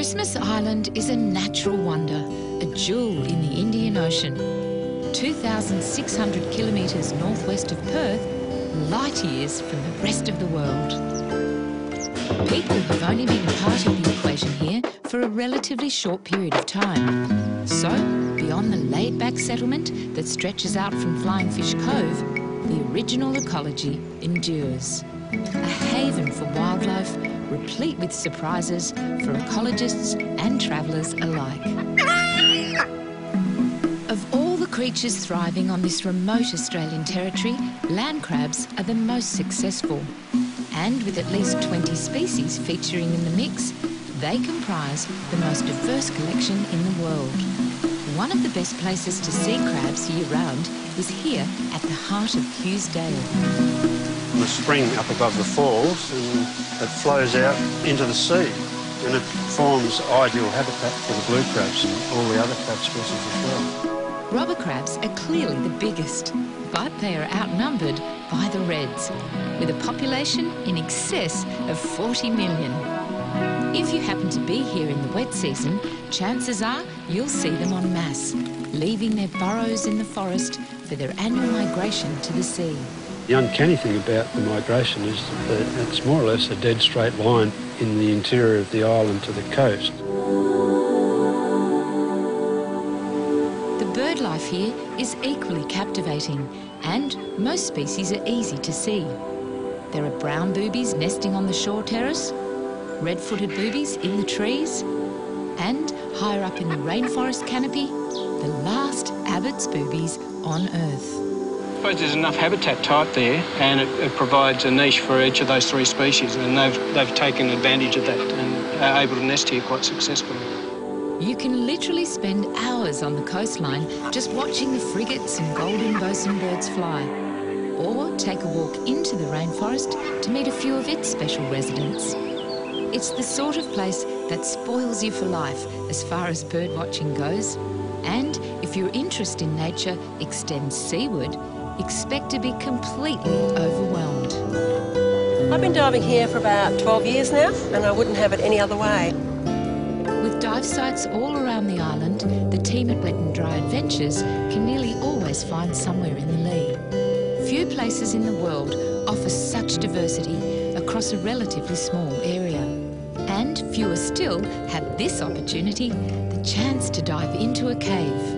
Christmas Island is a natural wonder, a jewel in the Indian Ocean. 2,600 kilometres northwest of Perth, light years from the rest of the world. People have only been a part of the equation here for a relatively short period of time. So, beyond the laid-back settlement that stretches out from Flying Fish Cove, the original ecology endures. A haven for wildlife, replete with surprises for ecologists and travellers alike. Of all the creatures thriving on this remote Australian territory, land crabs are the most successful. And with at least 20 species featuring in the mix, they comprise the most diverse collection in the world. One of the best places to see crabs year-round is here at the heart of Hughesdale. The spring up above the falls, and it flows out into the sea, and it forms ideal habitat for the blue crabs and all the other crab species as well. Robber crabs are clearly the biggest, but they are outnumbered by the reds, with a population in excess of 40 million. If you happen to be here in the wet season, chances are you'll see them en masse, leaving their burrows in the forest for their annual migration to the sea. The uncanny thing about the migration is that it's more or less a dead straight line in the interior of the island to the coast. The bird life here is equally captivating, and most species are easy to see. There are brown boobies nesting on the shore terrace, red-footed boobies in the trees, and higher up in the rainforest canopy, the last Abbott's boobies on Earth. I suppose there's enough habitat type there, and it provides a niche for each of those three species, and they've taken advantage of that and are able to nest here quite successfully. You can literally spend hours on the coastline just watching the frigates and golden bosun birds fly, or take a walk into the rainforest to meet a few of its special residents. It's the sort of place that spoils you for life as far as bird watching goes, and if your interest in nature extends seaward, expect to be completely overwhelmed. I've been diving here for about 12 years now, and I wouldn't have it any other way. With dive sites all around the island, the team at Wet and Dry Adventures can nearly always find somewhere in the lee. Few places in the world offer such diversity across a relatively small area. And fewer still have this opportunity, the chance to dive into a cave.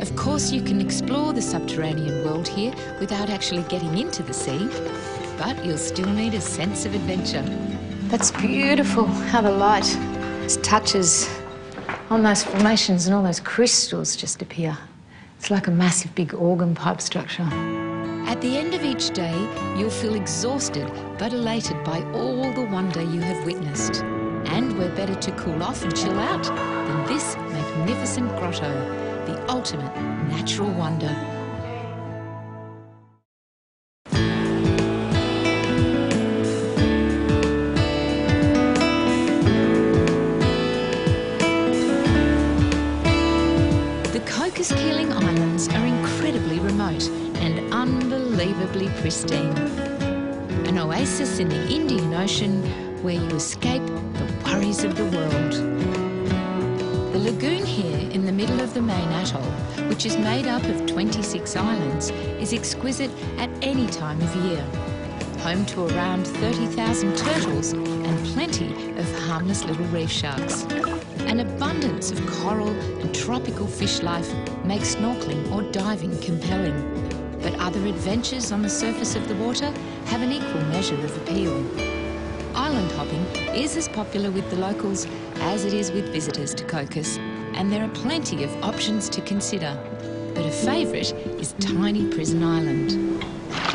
Of course, you can explore the subterranean world here without actually getting into the sea, but you'll still need a sense of adventure. That's beautiful, how the light touches on those formations and all those crystals just appear. It's like a massive big organ pipe structure. At the end of each day, you'll feel exhausted but elated by all the wonder you have witnessed. And we're better to cool off and chill out than this magnificent grotto, the ultimate natural wonder. The Cocos Keeling Islands are incredibly remote and unbelievably pristine. An oasis in the Indian Ocean where you escape the worries of the world. The lagoon here in the middle of the main atoll, which is made up of 26 islands, is exquisite at any time of year. Home to around 30,000 turtles and plenty of harmless little reef sharks. An abundance of coral and tropical fish life makes snorkeling or diving compelling. But other adventures on the surface of the water have an equal measure of appeal. Island hopping is as popular with the locals as it is with visitors to Cocos, and there are plenty of options to consider. But a favourite is tiny Prison Island.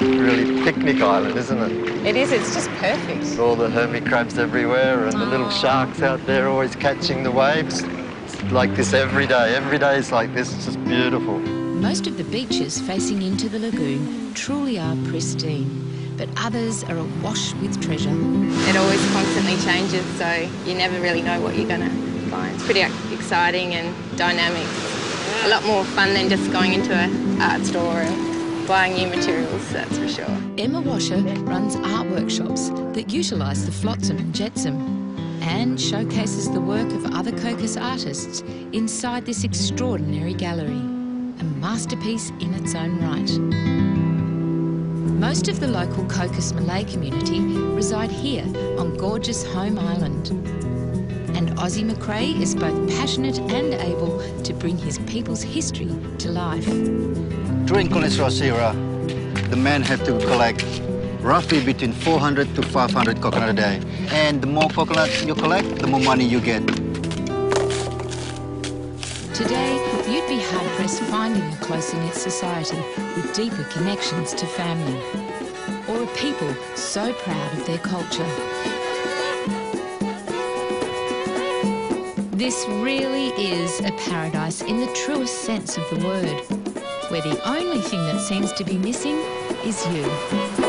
Really picnic island, isn't it? It is, it's just perfect. All the hermit crabs everywhere and the little sharks out there always catching the waves. It's like this every day. Every day is like this. It's just beautiful. Most of the beaches facing into the lagoon truly are pristine, but others are awash with treasure. It always constantly changes, so you never really know what you're going to find. It's pretty exciting and dynamic. A lot more fun than just going into an art store and buying new materials, that's for sure. Emma Washer runs art workshops that utilise the flotsam and jetsam. and showcases the work of other Cocos artists inside this extraordinary gallery, a masterpiece in its own right. Most of the local Cocos Malay community reside here on gorgeous Home Island. And Ozzie McRae is both passionate and able to bring his people's history to life. During Cholesterol era, the men have to collect roughly between 400 to 500 coconut a day. And the more coconut you collect, the more money you get. Today, you'd be hard-pressed finding a closer-knit society with deeper connections to family, or a people so proud of their culture. This really is a paradise in the truest sense of the word, where the only thing that seems to be missing is you.